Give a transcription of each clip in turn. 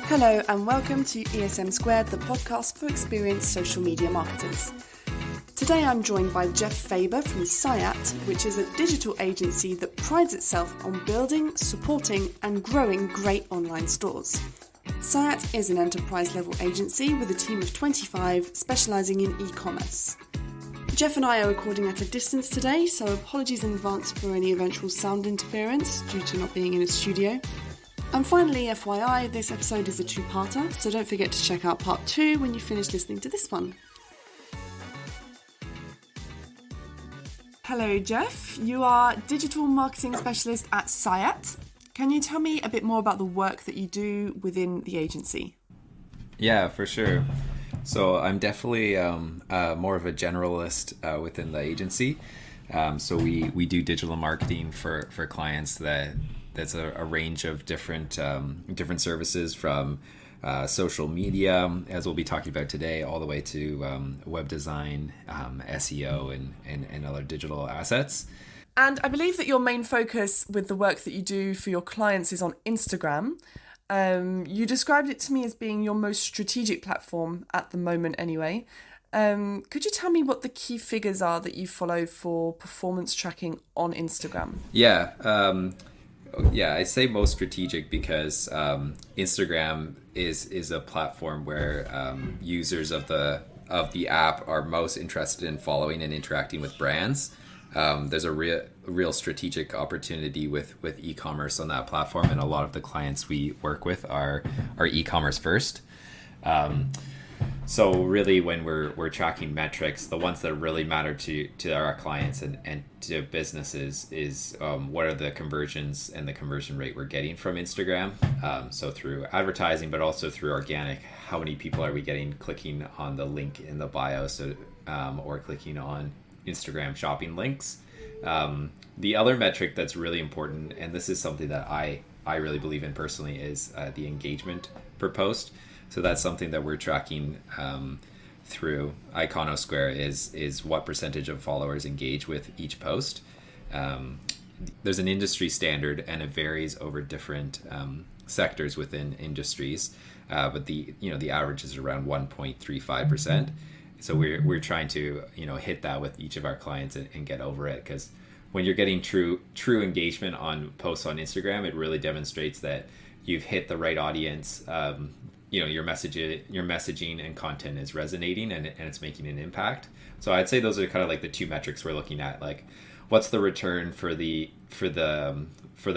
Hello and welcome to ESM Squared, the podcast for experienced social media marketers. Today I'm joined by Geoff Faber from Syatt, which is a digital agency that prides itself on building, supporting and growing great online stores. Syatt is an enterprise-level agency with a team of 25 specialising in e-commerce. Geoff and I are recording at a distance today, so apologies in advance for any eventual sound interference due to not being in a studio. And finally, FYI, this episode is a two-parter, so don't forget to check out part 2 when you finish listening to this one. Hello, Geoff. You are Digital Marketing Specialist at Syatt. Can you tell me a bit more about the work that you do within the agency? Yeah, for sure. So I'm definitely more of a generalist within the agency. So we do digital marketing for clients that's a range of different services from social media, as we'll be talking about today, all the way to web design, SEO, and other digital assets. And I believe that your main focus with the work that you do for your clients is on Instagram. You described it to me as being your most strategic platform at the moment anyway. Could you tell me what the key figures are that you follow for performance tracking on Instagram? Yeah, I say most strategic because Instagram is a platform where users of the app are most interested in following and interacting with brands. There's a real strategic opportunity with e-commerce on that platform, and a lot of the clients we work with are e-commerce first. So really, when we're tracking metrics, the ones that really matter to our clients and to businesses is what are the conversions and the conversion rate we're getting from Instagram. So through advertising, but also through organic, how many people are we getting clicking on the link in the bio, or clicking on Instagram shopping links. The other metric that's really important, and this is something that I really believe in personally, is the engagement per post. So that's something that we're tracking through Iconosquare is what percentage of followers engage with each post. There's an industry standard, and it varies over different sectors within industries, but the average is around 1.35%. So we're trying to hit that with each of our clients and get over it, because when you're getting true engagement on posts on Instagram, it really demonstrates that you've hit the right audience. Your messaging and content is resonating, and it's making an impact. So I'd say those are kind of like the two metrics we're looking at, like what's the return for the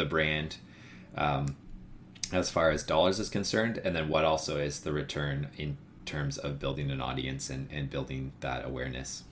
brand as far as dollars is concerned, and then what also is the return in terms of building an audience and building that awareness.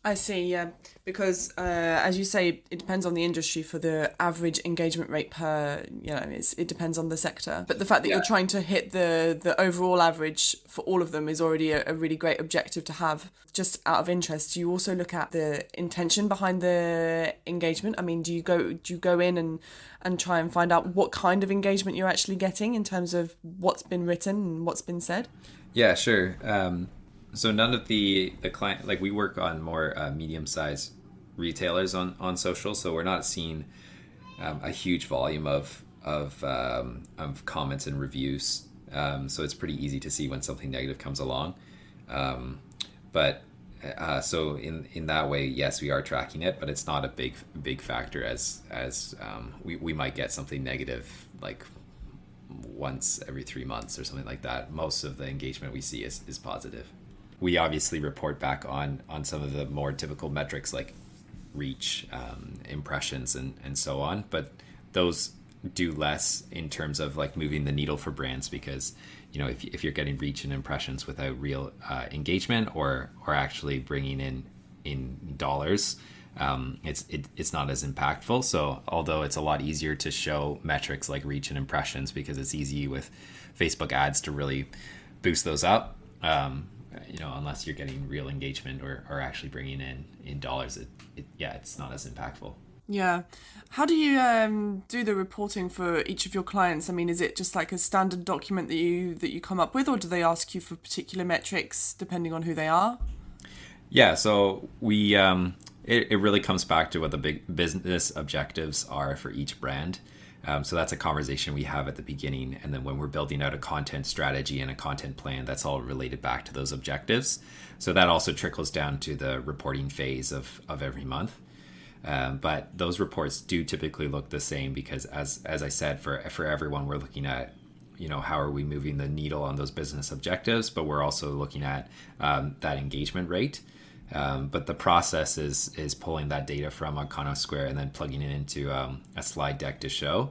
I see, yeah, because as you say, it depends on the industry for the average engagement rate per, it depends on the sector. But the fact that you're trying to hit the overall average for all of them is already a really great objective to have. Just out of interest, do you also look at the intention behind the engagement? I mean, do you go in and try and find out what kind of engagement you're actually getting in terms of what's been written and what's been said? Yeah, sure. So none of the client, like we work on more medium-sized retailers on social, so we're not seeing a huge volume of comments and reviews. So it's pretty easy to see when something negative comes along. So in that way, yes, we are tracking it, but it's not a big factor as we might get something negative like once every 3 months or something like that. Most of the engagement we see is positive. We obviously report back on some of the more typical metrics like reach, impressions, and so on, but those do less in terms of like moving the needle for brands, because if you're getting reach and impressions without real engagement or actually bringing in dollars, it's not as impactful. So although it's a lot easier to show metrics like reach and impressions because it's easy with Facebook ads to really boost those up, unless you're getting real engagement or actually bringing in dollars, it's not as impactful. Yeah. How do you do the reporting for each of your clients? I mean, is it just like a standard document that you come up with, or do they ask you for particular metrics depending on who they are? Yeah, so we it really comes back to what the big business objectives are for each brand. So that's a conversation we have at the beginning. And then when we're building out a content strategy and a content plan, that's all related back to those objectives. So that also trickles down to the reporting phase of every month. But those reports do typically look the same because as I said, for everyone, we're looking at, how are we moving the needle on those business objectives, but we're also looking at that engagement rate. But the process is pulling that data from Square and then plugging it into a slide deck to show.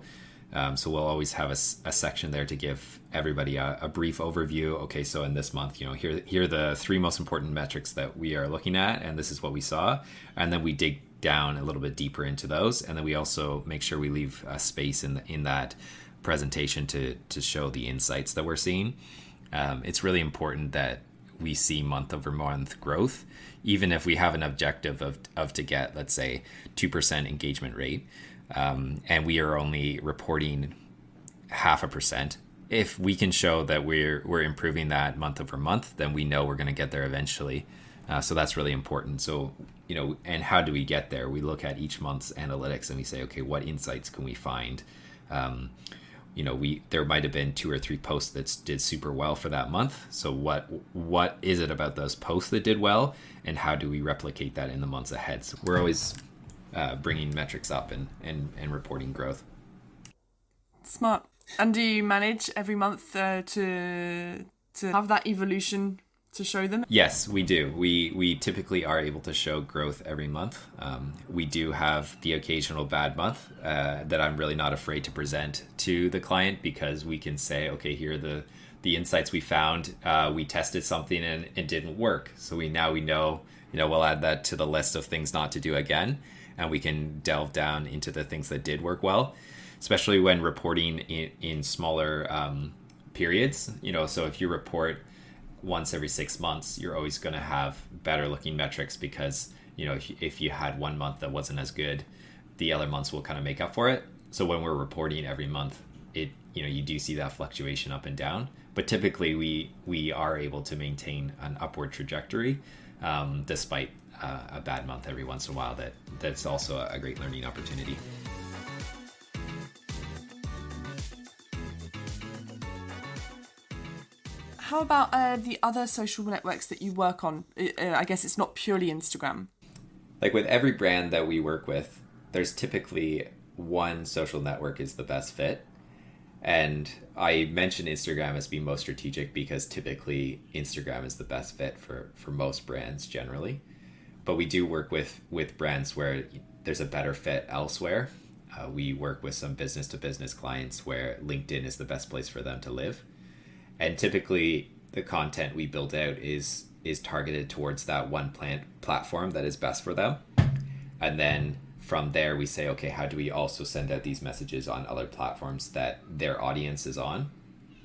So we'll always have a section there to give everybody a brief overview. Okay, so in this month, here are the 3 most important metrics that we are looking at, and this is what we saw. And then we dig down a little bit deeper into those, and then we also make sure we leave a space in that presentation to show the insights that we're seeing. It's really important that we see month over month growth, even if we have an objective of to get, let's say, 2% engagement rate, and we are only reporting 0.5%. If we can show that we're improving that month over month, then we know we're going to get there eventually. So that's really important. So, and how do we get there? We look at each month's analytics and we say, okay, what insights can we find? There might have been 2 or 3 posts that did super well for that month. So what is it about those posts that did well, and how do we replicate that in the months ahead? So we're always bringing metrics up and reporting growth. Smart. And do you manage every month to have that evolution to show them? Yes, we do. We typically are able to show growth every month. We do have the occasional bad month that I'm really not afraid to present to the client, because we can say, okay, here are the insights we found. We tested something and it didn't work. So we know, we'll add that to the list of things not to do again. And we can delve down into the things that did work well, especially when reporting in smaller periods. So if you report once every 6 months, you're always going to have better looking metrics, because if you had 1 month that wasn't as good, the other months will kind of make up for it. So when we're reporting every month, you do see that fluctuation up and down, but typically we are able to maintain an upward trajectory despite a bad month every once in a while. That's also a great learning opportunity. How about the other social networks that you work on? I guess it's not purely Instagram. Like with every brand that we work with, there's typically one social network is the best fit. And I mentioned Instagram as being most strategic because typically Instagram is the best fit for most brands generally. But we do work with brands where there's a better fit elsewhere. We work with some business-to-business clients where LinkedIn is the best place for them to live. And typically the content we build out is targeted towards that one platform that is best for them. And then from there we say, okay, how do we also send out these messages on other platforms that their audience is on?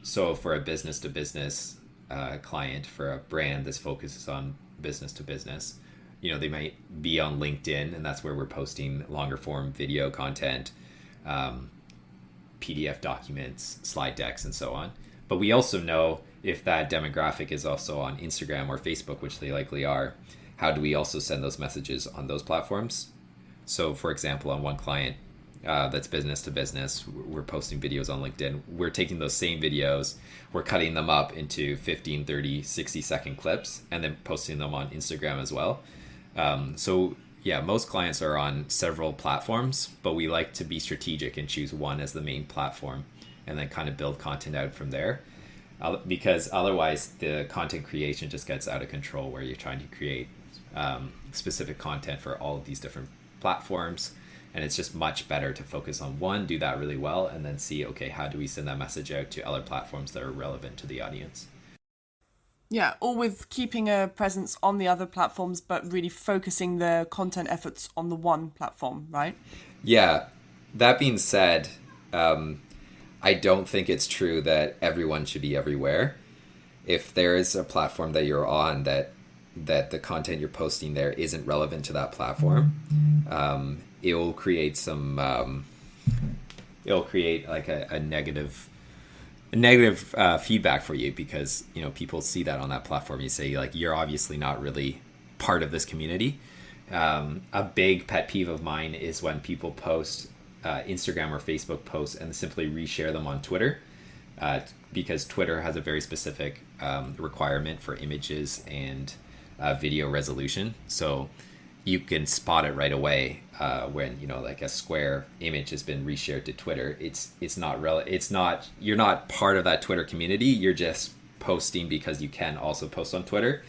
So for a business to business client, for a brand that focuses on business to business, they might be on LinkedIn, and that's where we're posting longer form video content, PDF documents, slide decks, and so on. But we also know if that demographic is also on Instagram or Facebook, which they likely are, how do we also send those messages on those platforms? So for example, on one client that's business to business, we're posting videos on LinkedIn. We're taking those same videos, we're cutting them up into 15, 30, 60-second clips, and then posting them on Instagram as well. So yeah, most clients are on several platforms, but we like to be strategic and choose one as the main platform and then kind of build content out from there. Because otherwise the content creation just gets out of control, where you're trying to create specific content for all of these different platforms. And it's just much better to focus on one, do that really well, and then see, okay, how do we send that message out to other platforms that are relevant to the audience? Yeah, all with keeping a presence on the other platforms, but really focusing the content efforts on the one platform, right? Yeah. That being said, I don't think it's true that everyone should be everywhere. If there is a platform that you're on that the content you're posting there isn't relevant to that platform, it will create like a negative feedback for you, because people see that on that platform. You say, like, you're obviously not really part of this community. A big pet peeve of mine is when people post Instagram or Facebook posts and simply reshare them on Twitter, because Twitter has a very specific requirement for images and video resolution. So you can spot it right away when, you know, like a square image has been reshared to Twitter. It's not you're not part of that Twitter community. You're just posting because you can also post on Twitter.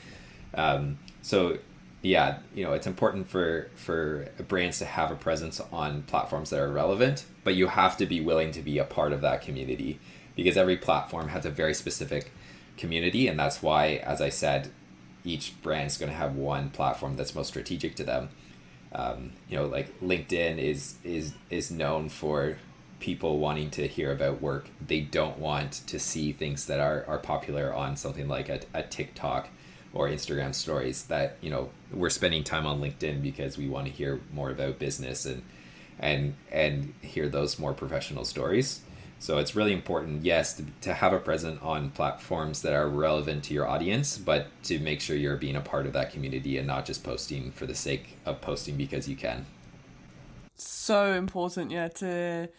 So yeah, you know, it's important for brands to have a presence on platforms that are relevant, but you have to be willing to be a part of that community, because every platform has a very specific community. And that's why, as I said, each brand's going to have one platform that's most strategic to them. You know, like LinkedIn is known for people wanting to hear about work. They don't want to see things that are popular on something like a TikTok or Instagram stories. That, you know, we're spending time on LinkedIn because we want to hear more about business and hear those more professional stories. So it's really important, yes, to have a presence on platforms that are relevant to your audience, but to make sure you're being a part of that community and not just posting for the sake of posting because you can. So important, yeah, to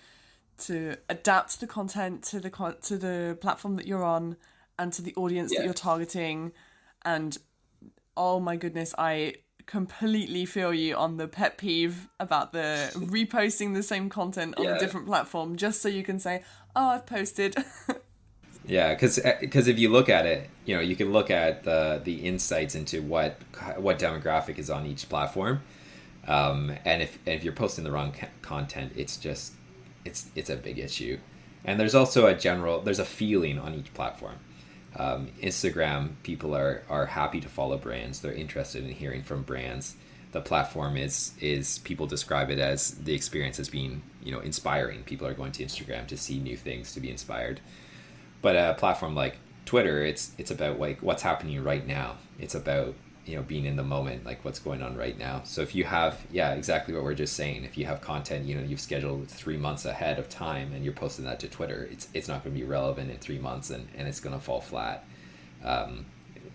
adapt the content to the platform that you're on and to the audience that you're targeting. And oh my goodness, I completely feel you on the pet peeve about the reposting the same content on a different platform just so you can say, oh, I've posted. Yeah, because if you look at it, you know, you can look at the insights into what demographic is on each platform, and if you're posting the wrong content, it's a big issue. And there's also there's a feeling on each platform. Instagram, people are happy to follow brands. They're interested in hearing from brands. The platform is people describe it as the experience as being, you know, inspiring. People are going to Instagram to see new things, to be inspired. But a platform like Twitter, it's about like what's happening right now. It's about, you know, being in the moment, like what's going on right now. So if you have, exactly what we're just saying. If you have content, you know, you've scheduled 3 months ahead of time and you're posting that to Twitter, it's not going to be relevant in 3 months, and it's going to fall flat.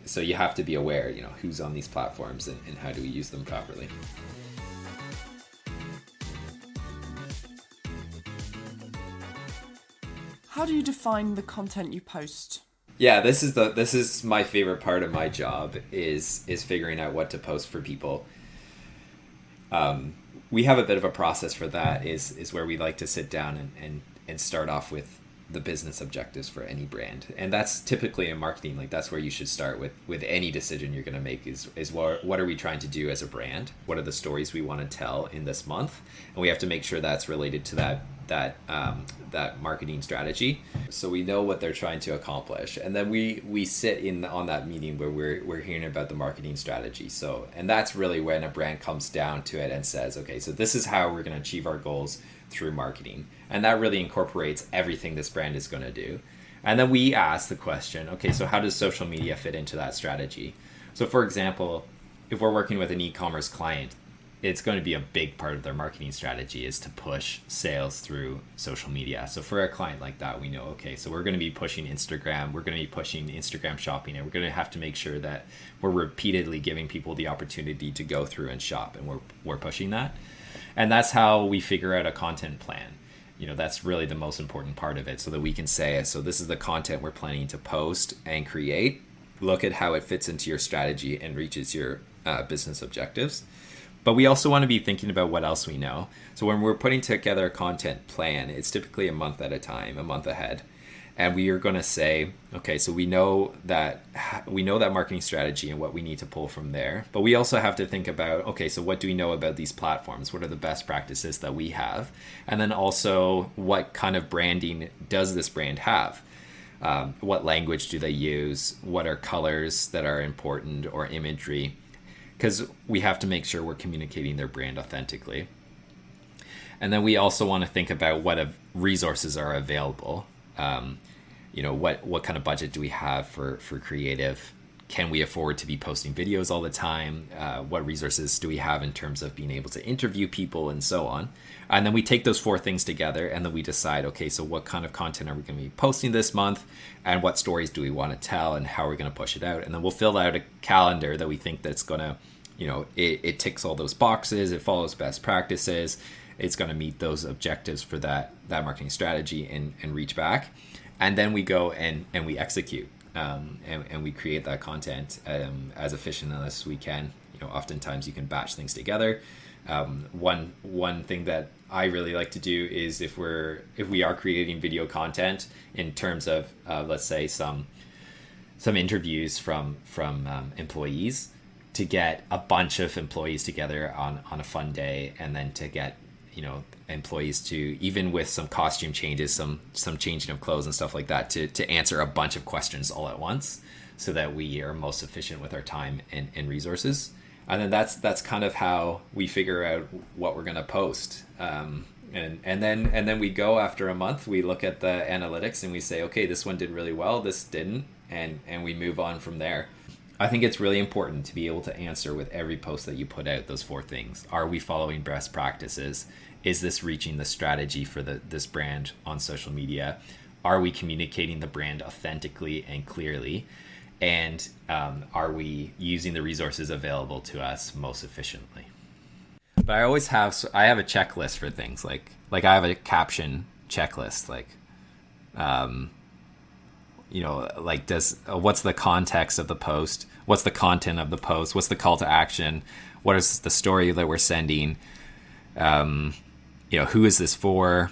So you have to be aware, you know, who's on these platforms and how do we use them properly. How do you define the content you post? Yeah, this is my favorite part of my job is figuring out what to post for people. We have a bit of a process for that, is where we like to sit down and start off with the business objectives for any brand. And that's typically in marketing, like that's where you should start with any decision you're going to make is what are we trying to do as a brand? What are the stories we want to tell in this month? And we have to make sure that's related to that marketing strategy, so we know what they're trying to accomplish. And then we sit in on that meeting where we're hearing about the marketing strategy. So, and that's really when a brand comes down to it and says, okay, so this is how we're going to achieve our goals through marketing. And that really incorporates everything this brand is going to do. And then we ask the question, okay, so how does social media fit into that strategy? So for example, if we're working with an e-commerce client, it's going to be a big part of their marketing strategy is to push sales through social media. So for a client like that, we know, okay, so we're going to be pushing Instagram, we're going to be pushing Instagram shopping, and we're going to have to make sure that we're repeatedly giving people the opportunity to go through and shop, and we're pushing that. And that's how we figure out a content plan. You know, that's really the most important part of it, so that we can say, so this is the content we're planning to post and create. Look at how it fits into your strategy and reaches your business objectives. But we also want to be thinking about what else we know. So when we're putting together a content plan, it's typically a month at a time, a month ahead. And we are going to say, okay, so we know that marketing strategy and what we need to pull from there. But we also have to think about, okay, so what do we know about these platforms? What are the best practices that we have? And then also, what kind of branding does this brand have? What language do they use? What are colors that are important, or imagery? Because we have to make sure we're communicating their brand authentically. And then we also want to think about what resources are available. You know, what kind of budget do we have for creative? Can we afford to be posting videos all the time? What resources do we have in terms of being able to interview people and so on? And then we take those 4 things together, and then we decide, okay, so what kind of content are we going to be posting this month, and what stories do we want to tell, and how are we going to push it out? And then we'll fill out a calendar that we think that's going to, you know, it ticks all those boxes, it follows best practices, it's going to meet those objectives for that marketing strategy and reach back. And then we go and we execute, and we create that content as efficient as we can. Oftentimes you can batch things together. One thing that I really like to do is if we are creating video content in terms of let's say some interviews from employees, to get a bunch of employees together on a fun day, and then to get employees to, even with some costume changes, some changing of clothes and stuff like that, to answer a bunch of questions all at once, so that we are most efficient with our time and resources. And then that's kind of how we figure out what we're going to post. And then we go, after a month, we look at the analytics and we say, okay, this one did really well, this didn't, and we move on from there. I think it's really important to be able to answer with every post that you put out those 4 things. Are we following best practices? Is this reaching the strategy for this brand on social media? Are we communicating the brand authentically and clearly? And are we using the resources available to us most efficiently? But I have a checklist for things, like I have a caption checklist, what's the context of the post? What's the content of the post? What's the call to action? What is the story that we're sending? Who is this for?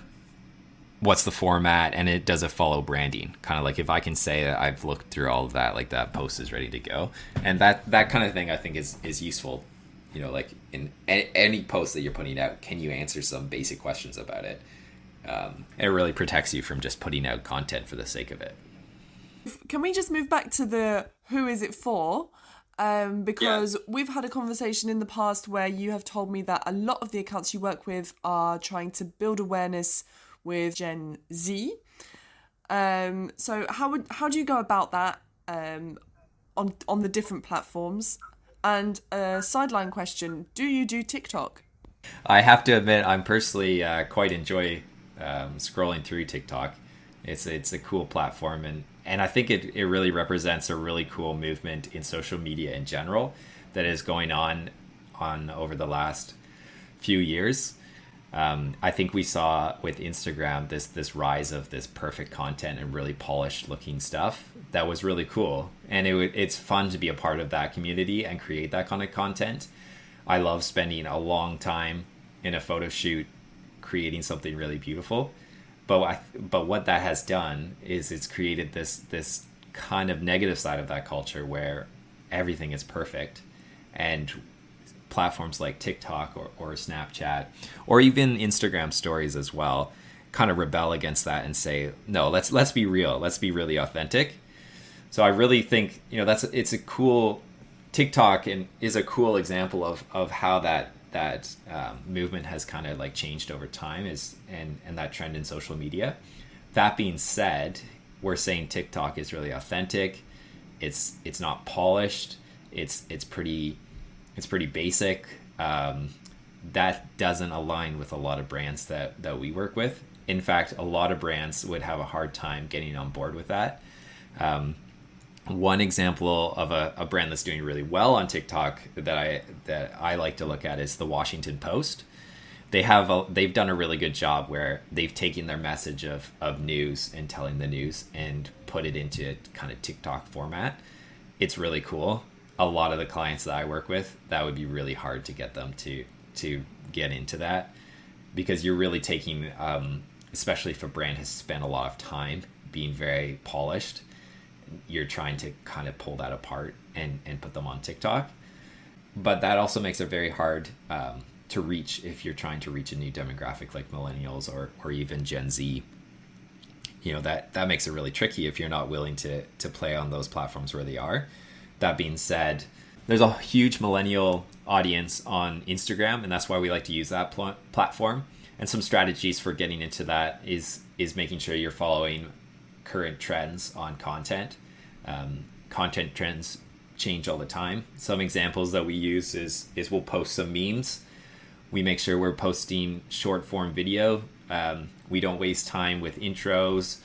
What's the format? And does it follow branding? Kind of like, if I can say that I've looked through all of that, like that post is ready to go. And that kind of thing I think is useful. Like in any post that you're putting out, can you answer some basic questions about it? It really protects you from just putting out content for the sake of it. Can we just move back to the who is it for? Because we've had a conversation in the past where you have told me that a lot of the accounts you work with are trying to build awareness with Gen Z. So how do you go about that on the different platforms? And a sideline question, do you do TikTok? I have to admit, I'm personally quite enjoy scrolling through TikTok. It's a cool platform, and I think it really represents a really cool movement in social media in general that is going on over the last few years. I think we saw with Instagram this rise of this perfect content and really polished looking stuff that was really cool, and it's fun to be a part of that community and create that kind of content. I love spending a long time in a photo shoot creating something really beautiful. But what that has done is it's created this kind of negative side of that culture where everything is perfect, and platforms like TikTok or Snapchat or even Instagram stories as well kind of rebel against that and say, no, let's be real, let's be really authentic. So I really think it's a cool TikTok, and is a cool example of how that movement has kind of like changed over time and that trend in social media. That being said, we're saying TikTok is really authentic. It's not polished. It's pretty basic. That doesn't align with a lot of brands that we work with. In fact, a lot of brands would have a hard time getting on board with that. One example of a brand that's doing really well on TikTok that I like to look at is the Washington Post. They've done a really good job where they've taken their message of news and telling the news and put it into kind of TikTok format. It's really cool. A lot of the clients that I work with, that would be really hard to get them to get into that, because you're really taking, especially if a brand has spent a lot of time being very polished, you're trying to kind of pull that apart and put them on TikTok. But that also makes it very hard to reach if you're trying to reach a new demographic like millennials or even Gen Z. That makes it really tricky if you're not willing to play on those platforms where they are. That being said, there's a huge millennial audience on Instagram, and that's why we like to use that platform. And some strategies for getting into that is making sure you're following current trends on content. Content trends change all the time. Some examples that we use is we'll post some memes. We make sure we're posting short form video. We don't waste time with intros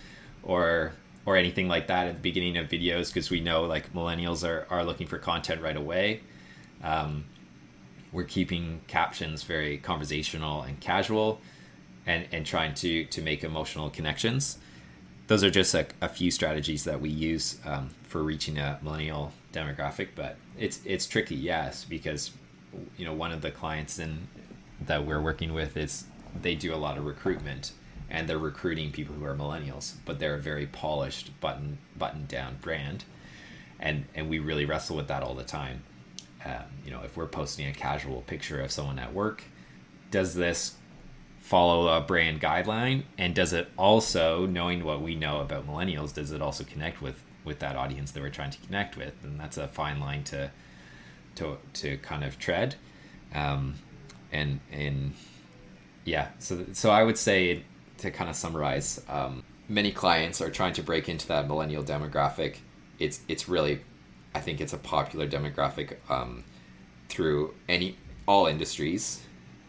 or anything like that at the beginning of videos, because we know like millennials are looking for content right away. we're keeping captions very conversational and casual, and trying to make emotional connections. Those are just a few strategies that we use for reaching a millennial demographic, but it's tricky, yes, because one of the clients that we're working with is they do a lot of recruitment, and they're recruiting people who are millennials, but they're a very polished button down brand, and we really wrestle with that all the time. If we're posting a casual picture of someone at work, does this follow a brand guideline, and does it also, knowing what we know about millennials, does it also connect with that audience that we're trying to connect with? And that's a fine line to kind of tread. So I would say, to kind of summarize, many clients are trying to break into that millennial demographic. It's really, I think it's a popular demographic through all industries,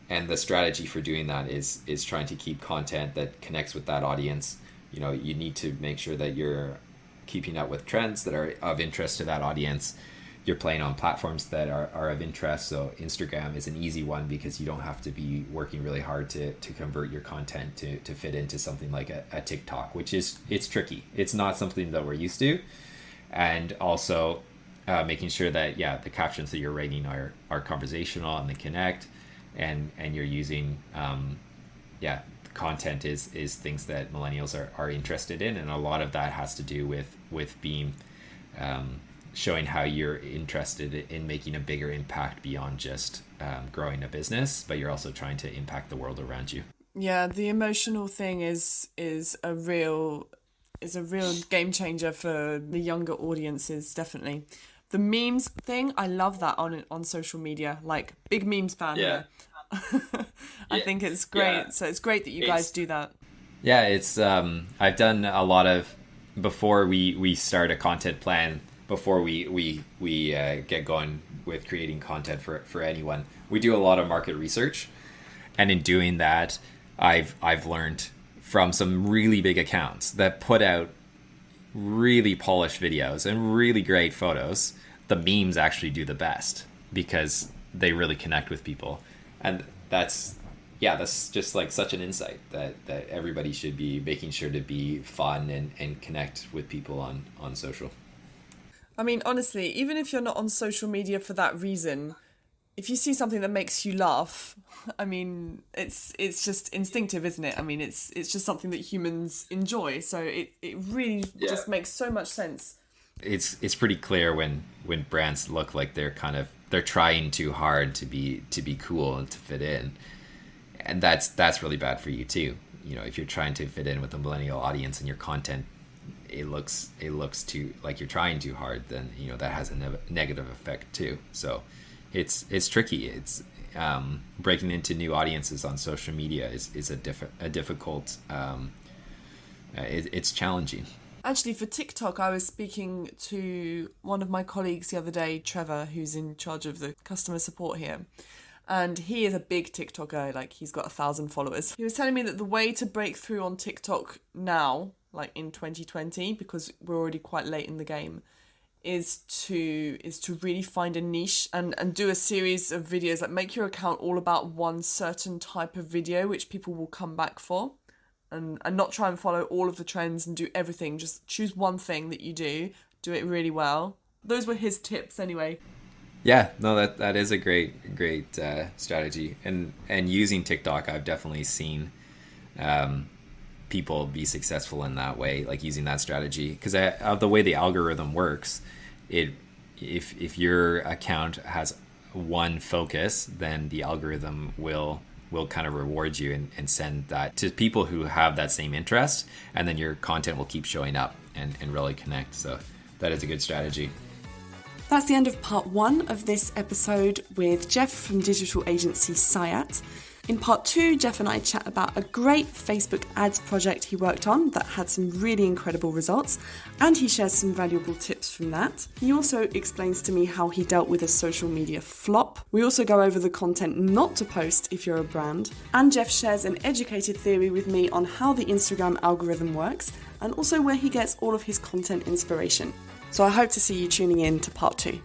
and the strategy for doing that is trying to keep content that connects with that audience. You need to make sure that you're keeping up with trends that are of interest to that audience. You're playing on platforms that are of interest. So Instagram is an easy one, because you don't have to be working really hard to convert your content to fit into something like a TikTok, it's tricky. It's not something that we're used to. And also making sure that, the captions that you're writing are conversational and they connect, and you're using, the content is things that millennials are interested in. And a lot of that has to do with being, showing how you're interested in making a bigger impact beyond just growing a business, but you're also trying to impact the world around you. Yeah, the emotional thing is a real game changer for the younger audiences, definitely. The memes thing, I love that on social media, like big memes fan here. I think it's great. Yeah. So it's great that you guys do that. Yeah, it's I've done a lot of, before we start a content plan, before we get going with creating content for anyone, we do a lot of market research. And in doing that, I've learned from some really big accounts that put out really polished videos and really great photos, the memes actually do the best, because they really connect with people. And that's just like such an insight that everybody should be making sure to be fun and connect with people on social. I mean, honestly, even if you're not on social media for that reason, if you see something that makes you laugh, I mean, it's just instinctive, isn't it? I mean, it's just something that humans enjoy. So it really just makes so much sense. It's pretty clear when brands look like they're trying too hard to be cool and to fit in. And that's really bad for you too. If you're trying to fit in with the millennial audience and your content, it looks too like you're trying too hard, then that has a negative effect too. So it's tricky. It's breaking into new audiences on social media is a difficult. It's challenging. Actually, for TikTok, I was speaking to one of my colleagues the other day, Trevor, who's in charge of the customer support here. And he is a big TikToker, like he's got 1,000 followers. He was telling me that the way to break through on TikTok now, like in 2020, because we're already quite late in the game, is to really find a niche and do a series of videos, like make your account all about one certain type of video which people will come back for, and not try and follow all of the trends and do everything. Just choose one thing that you do it really well. Those were his tips anyway. Yeah, no, that is a great strategy, and using TikTok, I've definitely seen people be successful in that way, like using that strategy, because of the way the algorithm works. If your account has one focus, then the algorithm will kind of reward you and send that to people who have that same interest, and then your content will keep showing up and really connect. So that is a good strategy. That's the end of part 1 of this episode with Geoff from digital agency Syatt. In part 2, Geoff and I chat about a great Facebook ads project he worked on that had some really incredible results, and he shares some valuable tips from that. He also explains to me how he dealt with a social media flop. We also go over the content not to post if you're a brand, and Geoff shares an educated theory with me on how the Instagram algorithm works, and also where he gets all of his content inspiration. So I hope to see you tuning in to part 2.